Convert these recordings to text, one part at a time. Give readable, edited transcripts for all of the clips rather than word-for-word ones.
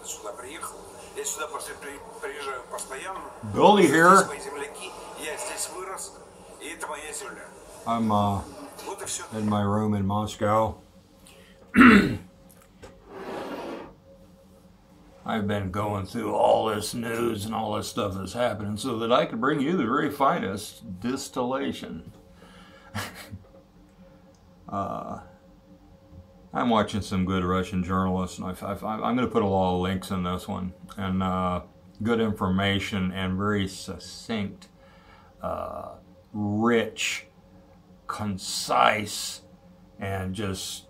сюда приехал. Я сюда приезжаю постоянно. Billy here. Здесь мои земляки. Я здесь вырос. И это моя земля. I'm Вот и все. in my room in Moscow. I've been going through all this news and all this stuff that's happening so that I could bring you the very finest distillation. I'm watching some good Russian journalists, and I'm going to put a lot of links in this one, and good information and very succinct, rich, concise, and just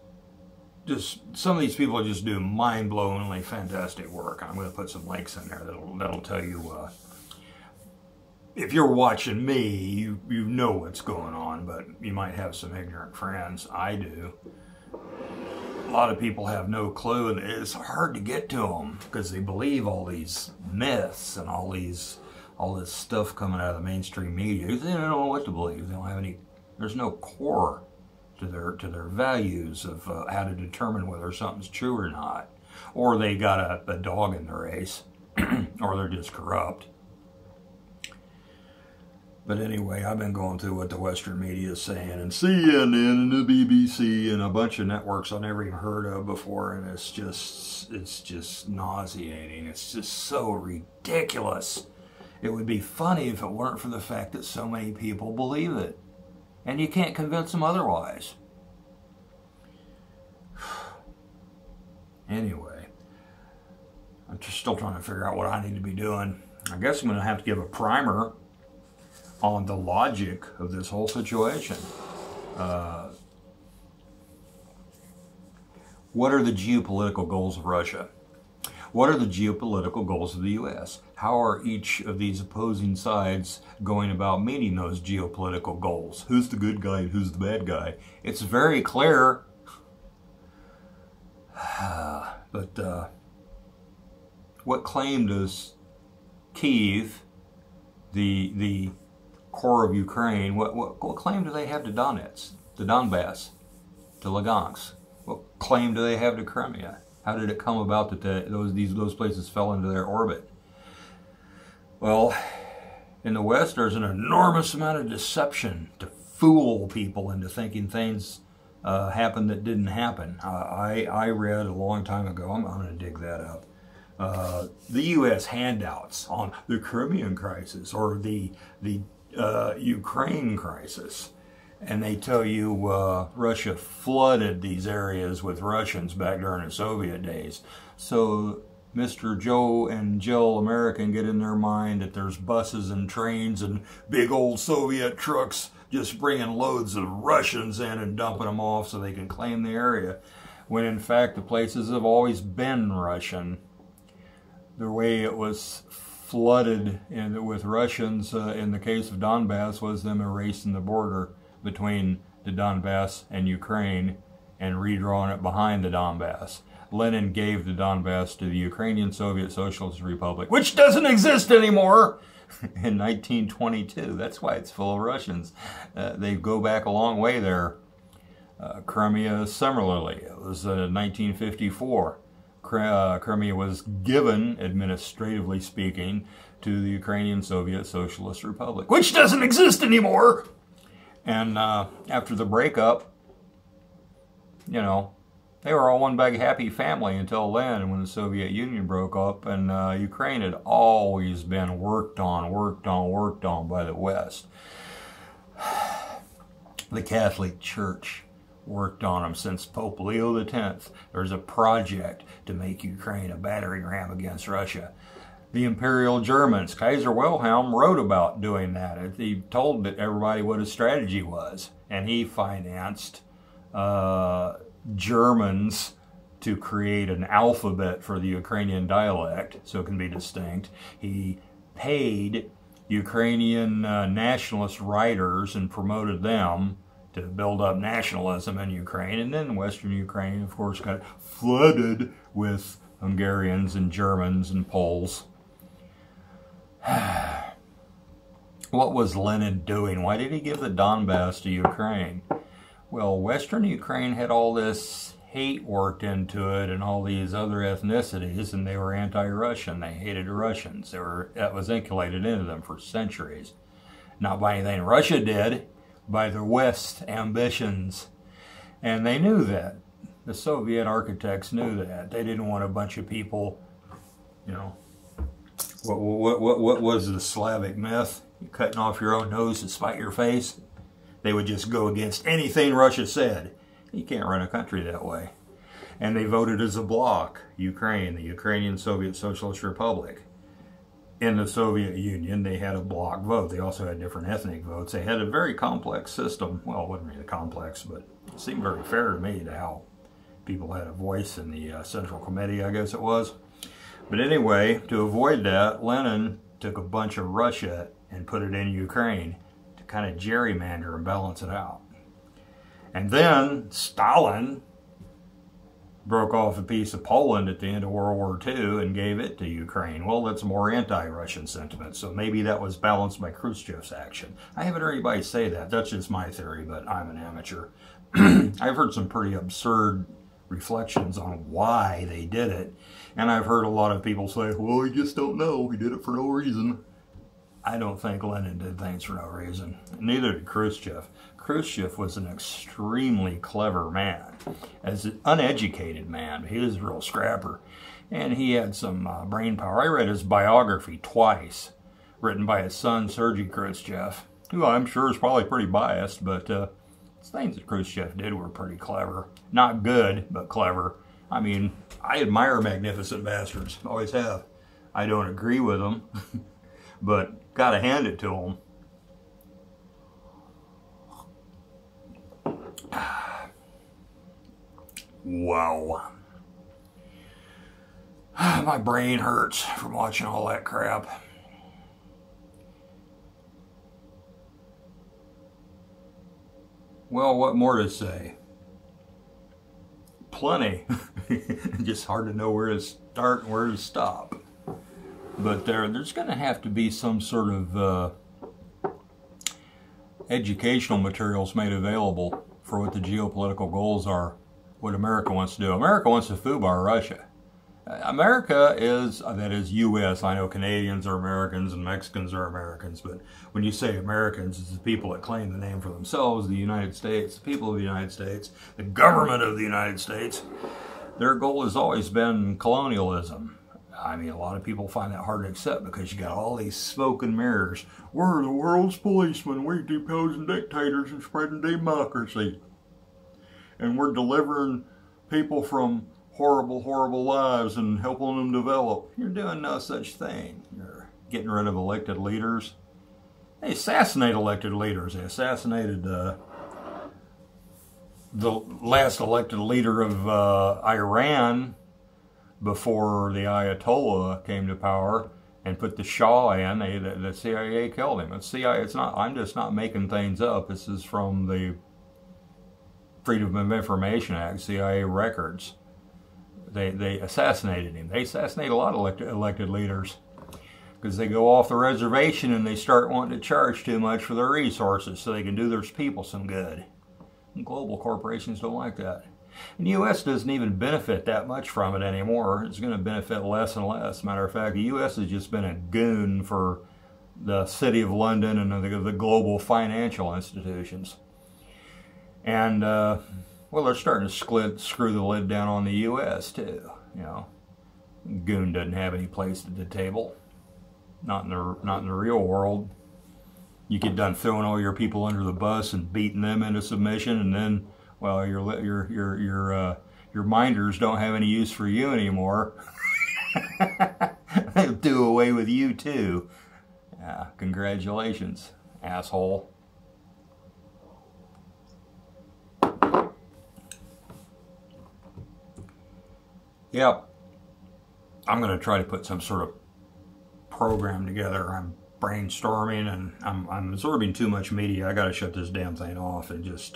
some of these people just do mind-blowingly fantastic work. I'm going to put some links in there that'll tell you. If you're watching me, you know what's going on, but you might have some ignorant friends. I do. A lot of people have no clue, and it's hard to get to them because they believe all these myths and all this stuff coming out of the mainstream media. They don't know what to believe. They don't have any. There's no core to their values of how to determine whether something's true or not, or they got a dog in the race, or they're just corrupt. But anyway, I've been going through what the Western media is saying, and CNN and the BBC and a bunch of networks I've never even heard of before, and it's just nauseating. It's just so ridiculous. It would be funny if it weren't for the fact that so many people believe it, and you can't convince them otherwise. Anyway, I'm just still trying to figure out what I need to be doing. I guess I'm going to have to give a primer on the logic of this whole situation. What are the geopolitical goals of Russia? What are the geopolitical goals of the U.S.? How are each of these opposing sides going about meeting those geopolitical goals? Who's the good guy and who's the bad guy? It's very clear. But what claim does Kyiv, the core of Ukraine, what claim do they have to Donets, to Donbass, to Lugansk? What claim do they have to Crimea? How did it come about that those places fell into their orbit? Well, in the West, there's an enormous amount of deception to fool people into thinking things happened that didn't happen. I read a long time ago, I'm going to dig that up, the U.S. handouts on the Crimean crisis or the Ukraine crisis. And they tell you Russia flooded these areas with Russians back during the Soviet days. So Mr. Joe and Jill American get in their mind that there's buses and trains and big old Soviet trucks just bringing loads of Russians in and dumping them off so they can claim the area, when in fact the places have always been Russian. The way it was flooded with Russians in the case of Donbass was them erasing the border between the Donbass and Ukraine and redrawing it behind the Donbass. Lenin gave the Donbass to the Ukrainian Soviet Socialist Republic, which doesn't exist anymore, in 1922. That's why it's full of Russians. They go back a long way there. Crimea, similarly, it was 1954. Crimea was given, administratively speaking, to the Ukrainian Soviet Socialist Republic, which doesn't exist anymore. And after the breakup, you know, they were all one big happy family until then, when the Soviet Union broke up, and Ukraine had always been worked on by the West. The Catholic Church worked on them since Pope Leo X. There's a project to make Ukraine a battering ram against Russia. The Imperial Germans, Kaiser Wilhelm wrote about doing that. He told everybody what his strategy was, and he financed Germans to create an alphabet for the Ukrainian dialect so it can be distinct. He paid Ukrainian nationalist writers and promoted them to build up nationalism in Ukraine. And then Western Ukraine, of course, got flooded with Hungarians and Germans and Poles. What was Lenin doing? Why did he give the Donbass to Ukraine? Well, Western Ukraine had all this hate worked into it and all these other ethnicities, and they were anti-Russian. They hated Russians. That was inculcated into them for centuries. Not by anything Russia did, by the West's ambitions. And they knew that. The Soviet architects knew that. They didn't want a bunch of people, you know, what was the Slavic myth? You're cutting off your own nose to spite your face? They would just go against anything Russia said. You can't run a country that way. And they voted as a bloc, Ukraine, the Ukrainian Soviet Socialist Republic. In the Soviet Union, they had a bloc vote. They also had different ethnic votes. They had a very complex system. Well, it wasn't really complex, but it seemed very fair to me to how people had a voice in the Central Committee, I guess it was. But anyway, to avoid that, Lenin took a bunch of Russia and put it in Ukraine to kind of gerrymander and balance it out. And then Stalin broke off a piece of Poland at the end of World War II and gave it to Ukraine. Well, that's more anti-Russian sentiment, so maybe that was balanced by Khrushchev's action. I haven't heard anybody say that. That's just my theory, but I'm an amateur. I've heard some pretty absurd reflections on why they did it, and I've heard a lot of people say, well, we just don't know. He did it for no reason. I don't think Lenin did things for no reason. Neither did Khrushchev. Khrushchev was an extremely clever man, as an uneducated man. He was a real scrapper, and he had some brain power. I read his biography twice, written by his son, Sergei Khrushchev, who I'm sure is probably pretty biased, but the things that Khrushchev did were pretty clever. Not good, but clever. I mean, I admire magnificent bastards, always have. I don't agree with them, but gotta hand it to them. Wow. My brain hurts from watching all that crap. Well, what more to say? Plenty. Just hard to know where to start and where to stop. But there's going to have to be some sort of educational materials made available for what the geopolitical goals are, what America wants to do. America wants to foobar Russia. America is, that is U.S. I know Canadians are Americans and Mexicans are Americans, but when you say Americans, it's the people that claim the name for themselves, the United States, the people of the United States, the government of the United States. Their goal has always been colonialism. I mean, a lot of people find that hard to accept because you got all these smoke and mirrors. We're the world's policemen. We're deposing dictators and spreading democracy. And we're delivering people from horrible, horrible lives and helping them develop. You're doing no such thing. You're getting rid of elected leaders. They assassinate elected leaders. They assassinated the last elected leader of Iran before the Ayatollah came to power and put the Shah in. The CIA killed him. It's CIA. It's not. I'm just not making things up. This is from the Freedom of Information Act, CIA records. They assassinated him. They assassinate a lot of elected leaders because they go off the reservation and they start wanting to charge too much for their resources so they can do their people some good. And global corporations don't like that. And the U.S. doesn't even benefit that much from it anymore. It's going to benefit less and less. Matter of fact, the U.S. has just been a goon for the City of London and the global financial institutions. And, well, they're starting to screw the lid down on the U.S. too. You know, goon doesn't have any place at the table. Not in the real world. You get done throwing all your people under the bus and beating them into submission, and then, well, your minders don't have any use for you anymore. They'll do away with you too. Yeah, congratulations, asshole. Yep, I'm going to try to put some sort of program together. I'm brainstorming and I'm absorbing too much media. I got to shut this damn thing off and just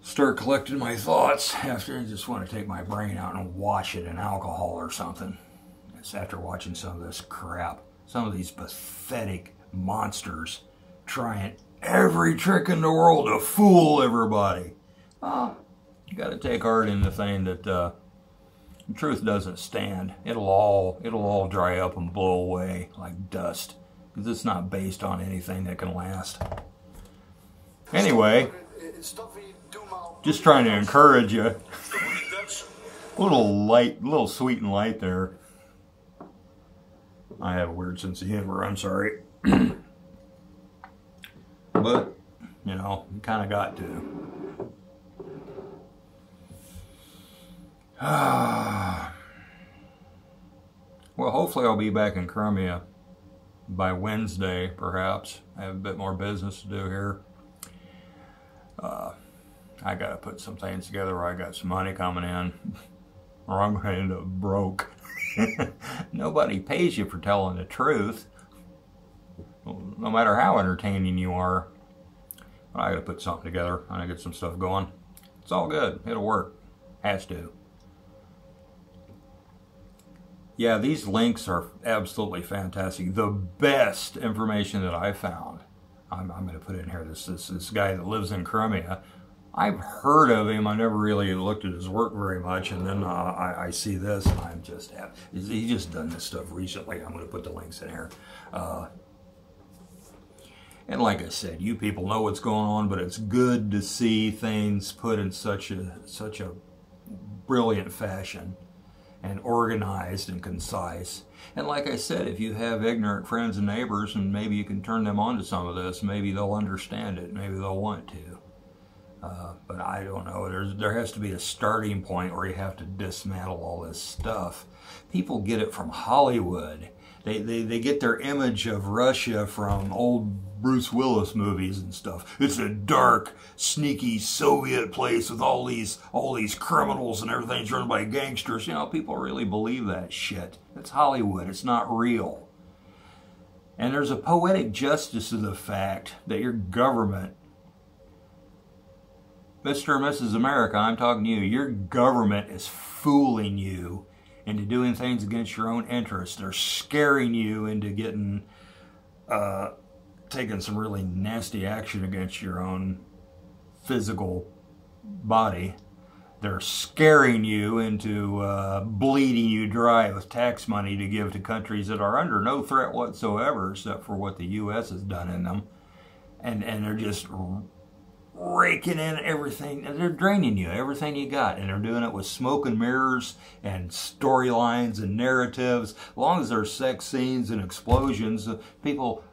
start collecting my thoughts. After I just want to take my brain out and wash it in alcohol or something. It's after watching some of this crap. Some of these pathetic monsters trying every trick in the world to fool everybody. You got to take heart in the thing that the truth doesn't stand. It'll all dry up and blow away like dust, because it's not based on anything that can last. Anyway, just trying to encourage you. A little sweet and light there. I have a weird sense of humor, I'm sorry. But, you know, you kind of got to. Well, hopefully I'll be back in Crimea by Wednesday, perhaps. I have a bit more business to do here. I got to put some things together where I got some money coming in, or I'm going to end up broke. Nobody pays you for telling the truth, no matter how entertaining you are. But I got to put something together. I got to get some stuff going. It's all good. It'll work. Has to. Yeah, these links are absolutely fantastic. The best information that I found, I'm going to put in here, this guy that lives in Crimea. I've heard of him. I never really looked at his work very much, and then I see this, and I'm just happy. He's just done this stuff recently. I'm going to put the links in here. And like I said, you people know what's going on, but it's good to see things put in such a brilliant fashion, and organized and concise. And like I said, if you have ignorant friends and neighbors, and maybe you can turn them on to some of this, maybe they'll understand it, maybe they'll want to. But I don't know, there has to be a starting point where you have to dismantle all this stuff. People get it from Hollywood. They get their image of Russia from old Bruce Willis movies and stuff. It's a dark, sneaky Soviet place with all these criminals and everything's run by gangsters. You know, people really believe that shit. It's Hollywood. It's not real. And there's a poetic justice to the fact that your government, Mr. and Mrs. America, I'm talking to you, your government is fooling you into doing things against your own interests. They're scaring you into getting, taking some really nasty action against your own physical body. They're scaring you into bleeding you dry with tax money to give to countries that are under no threat whatsoever, except for what the U.S. has done in them. And they're just raking in everything, and they're draining you, everything you got, and they're doing it with smoke and mirrors and storylines and narratives. As long as there's sex scenes and explosions, people,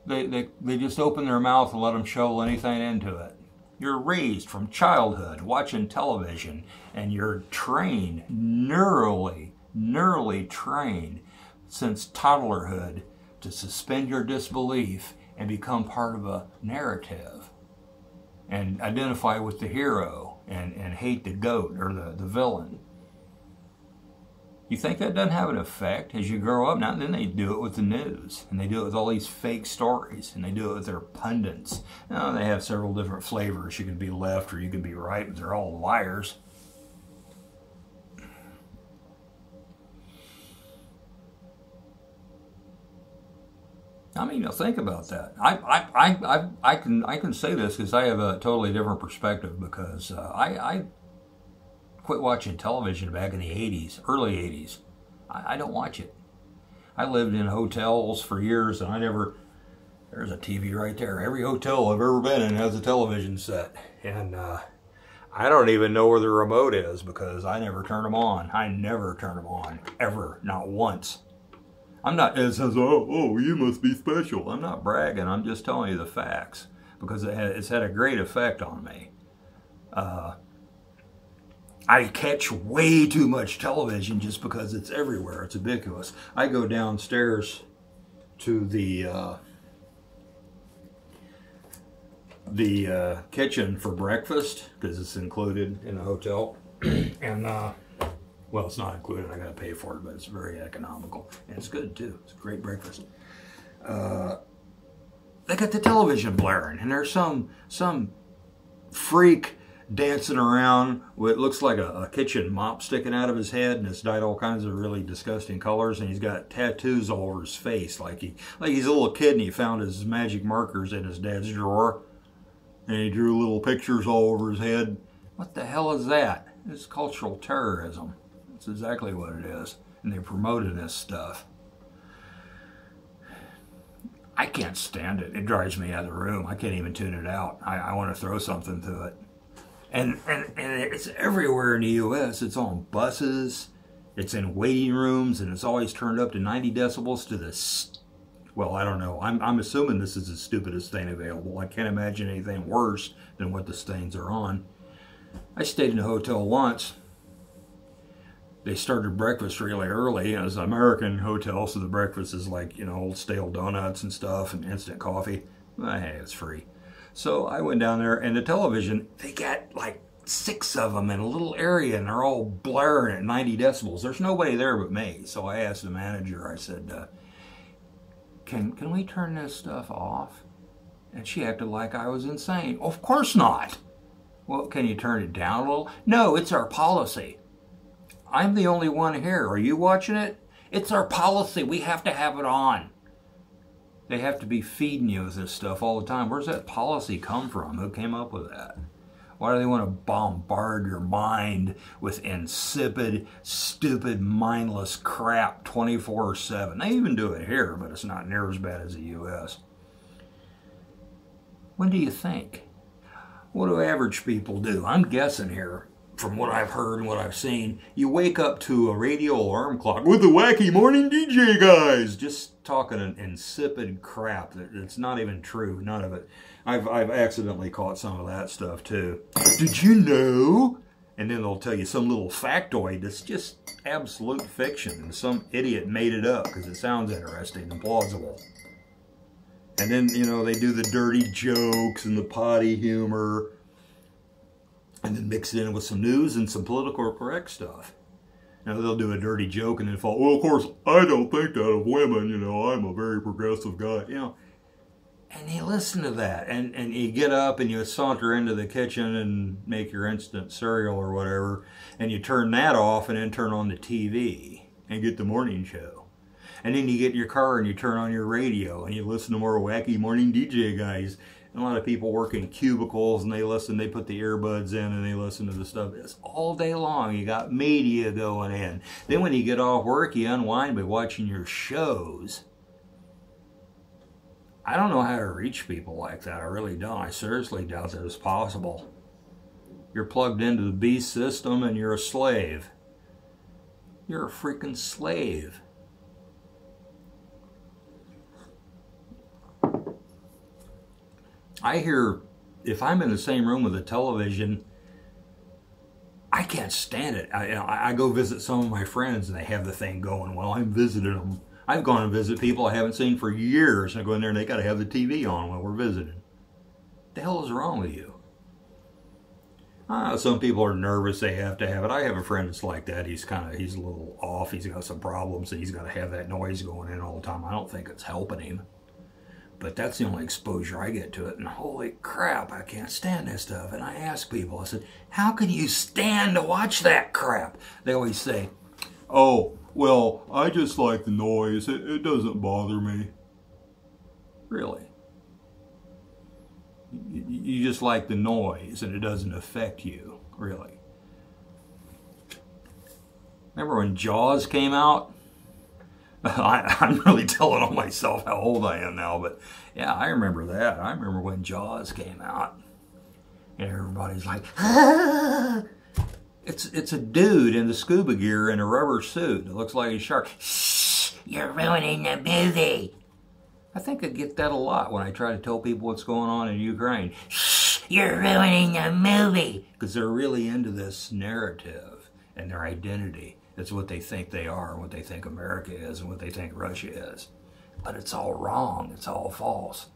they just open their mouth and let them shovel anything into it. You're raised from childhood watching television, and you're trained, neurally trained since toddlerhood to suspend your disbelief and become part of a narrative, and identify with the hero and hate the goat or the villain. You think that doesn't have an effect as you grow up? Now and then they do it with the news, and they do it with all these fake stories, and they do it with their pundits. Now, they have several different flavors. You can be left or you can be right, but they're all liars. I mean, think about that. I can say this because I have a totally different perspective, because I quit watching television back in the 80s, early 80s. I don't watch it. I lived in hotels for years, and there's a TV right there. Every hotel I've ever been in has a television set, and I don't even know where the remote is because I never turn them on. I never turn them on, ever, not once. I'm not, it says, oh, you must be special. I'm not bragging, I'm just telling you the facts, because it's had a great effect on me. I catch way too much television just because it's everywhere. It's ubiquitous. I go downstairs to the kitchen for breakfast because it's included in the hotel, and well, it's not included. I got to pay for it, but it's very economical, and it's good too. It's a great breakfast. They got the television blaring, and there's some freak dancing around with, looks like a kitchen mop sticking out of his head, and it's dyed all kinds of really disgusting colors, and he's got tattoos all over his face, like he's a little kid and he found his magic markers in his dad's drawer, and he drew little pictures all over his head, What the hell is that? It's cultural terrorism. That's exactly what it is. And they promoted this stuff. I can't stand it. It drives me out of the room. I can't even tune it out. I want to throw something to it. And it's everywhere in the U.S. It's on buses. It's in waiting rooms, and it's always turned up to 90 decibels to the... Well, I don't know. I'm assuming this is the stupidest thing available. I can't imagine anything worse than what the stains are on. I stayed in a hotel once. They started breakfast really early. It was an American hotel, so the breakfast is like, you know, old stale donuts and stuff and instant coffee. Well, hey, it's free. So I went down there, and the television, they got like 6 of them in a little area, and they're all blaring at 90 decibels. There's nobody there but me. So I asked the manager, I said, can we turn this stuff off? And she acted like I was insane. Of course not. Well, can you turn it down a little? No, it's our policy. I'm the only one here. Are you watching it? It's our policy. We have to have it on. They have to be feeding you with this stuff all the time. Where's that policy come from? Who came up with that? Why do they want to bombard your mind with insipid, stupid, mindless crap 24/7? They even do it here, but it's not near as bad as the U.S. When do you think? What do average people do? I'm guessing here, from what I've heard and what I've seen, you wake up to a radio alarm clock with the wacky morning DJ guys, just talking an insipid crap that's not even true, none of it. I've accidentally caught some of that stuff too. Did you know? And then they'll tell you some little factoid that's just absolute fiction, and some idiot made it up because it sounds interesting and plausible. And then, you know, they do the dirty jokes and the potty humor, and then mix it in with some news and some political correct stuff. Now, they'll do a dirty joke and then fall, well, of course, I don't think that of women, you know, I'm a very progressive guy, you know. And you listen to that, and you get up and you saunter into the kitchen and make your instant cereal or whatever, and you turn that off and then turn on the TV and get the morning show. And then you get in your car and you turn on your radio and you listen to more wacky morning DJ guys. And a lot of people work in cubicles and they put the earbuds in and they listen to the stuff. It's all day long. You got media going in. Then when you get off work, you unwind by watching your shows. I don't know how to reach people like that. I really don't. I seriously doubt that it's possible. You're plugged into the beast system and you're a slave. You're a freaking slave. I hear, if I'm in the same room with a television, I can't stand it. I go visit some of my friends and they have the thing going while I'm visiting them. I've gone and visit people I haven't seen for years, and I go in there and they got to have the TV on while we're visiting. The hell is wrong with you? Some people are nervous they have to have it. I have a friend that's like that. He's a little off. He's got some problems and he's got to have that noise going in all the time. I don't think it's helping him. But that's the only exposure I get to it. And holy crap, I can't stand this stuff. And I ask people, I said, how can you stand to watch that crap? They always say, oh, well, I just like the noise. It doesn't bother me. Really? You just like the noise and it doesn't affect you, really? Remember when Jaws came out? I'm really telling on myself how old I am now, but yeah, I remember that. I remember when Jaws came out. And everybody's like, ah! It's a dude in the scuba gear in a rubber suit. It looks like a shark. Shh, you're ruining the movie. I think I get that a lot when I try to tell people what's going on in Ukraine. Shh, you're ruining the movie. Because they're really into this narrative and their identity. It's what they think they are, and what they think America is, and what they think Russia is. But it's all wrong. It's all false.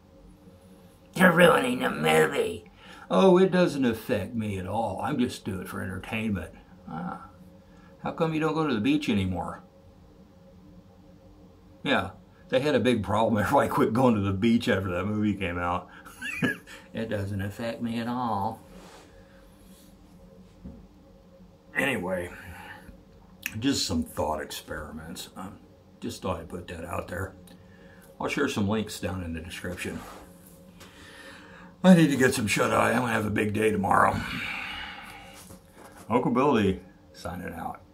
You're ruining the movie. Oh, it doesn't affect me at all. I'm just doing it for entertainment. How come you don't go to the beach anymore? Yeah, they had a big problem. Everybody quit going to the beach after that movie came out. It doesn't affect me at all. Anyway, just some thought experiments. Just thought I'd put that out there. I'll share some links down in the description. I need to get some shut-eye. I'm going to have a big day tomorrow. Uncle Billy signing out.